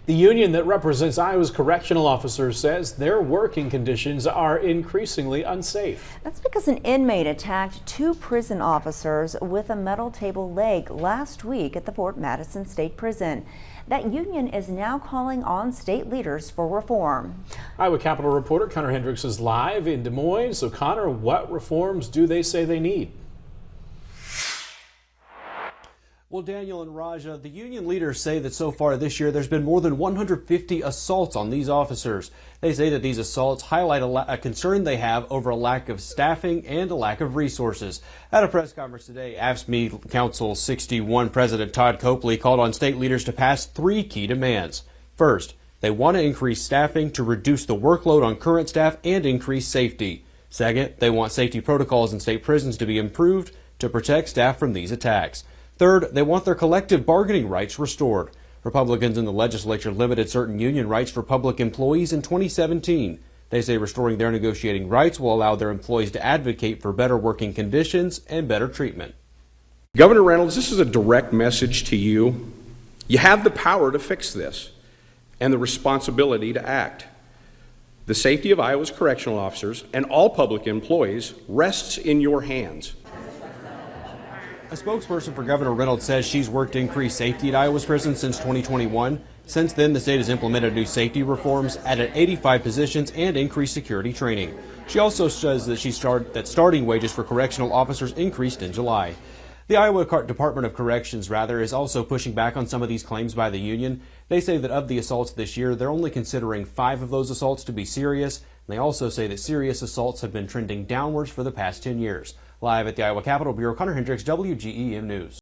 The union that represents Iowa's correctional officers says their working conditions are increasingly unsafe. That's because an inmate attacked two prison officers with a metal table leg last week at the Fort Madison State Prison. That union is now calling on state leaders for reform. Iowa Capitol reporter Connor Hendricks is live in Des Moines. So Connor, what reforms do they say they need? Well, Daniel and Raja, the union leaders say that so far this year there's been more than 150 assaults on these officers. They say that these assaults highlight a concern they have over a lack of staffing and a lack of resources. At a press conference today, AFSCME Council 61 President Todd Copley called on state leaders to pass three key demands. First, they want to increase staffing to reduce the workload on current staff and increase safety. Second, they want safety protocols in state prisons to be improved to protect staff from these attacks. Third, they want their collective bargaining rights restored. Republicans in the legislature limited certain union rights for public employees in 2017. They say restoring their negotiating rights will allow their employees to advocate for better working conditions and better treatment. Governor Reynolds, this is a direct message to you. You have the power to fix this and the responsibility to act. The safety of Iowa's correctional officers and all public employees rests in your hands. A spokesperson for Governor Reynolds says she's worked to increase safety at Iowa's prisons since 2021. Since then, the state has implemented new safety reforms, added 85 positions, and increased security training. She also says that starting wages for correctional officers increased in July. The Iowa Department of Corrections, is also pushing back on some of these claims by the union. They say that of the assaults this year, they're only considering 5 of those assaults to be serious. And they also say that serious assaults have been trending downwards for the past 10 years. Live at the Iowa Capitol Bureau, Connor Hendricks, WGEM News.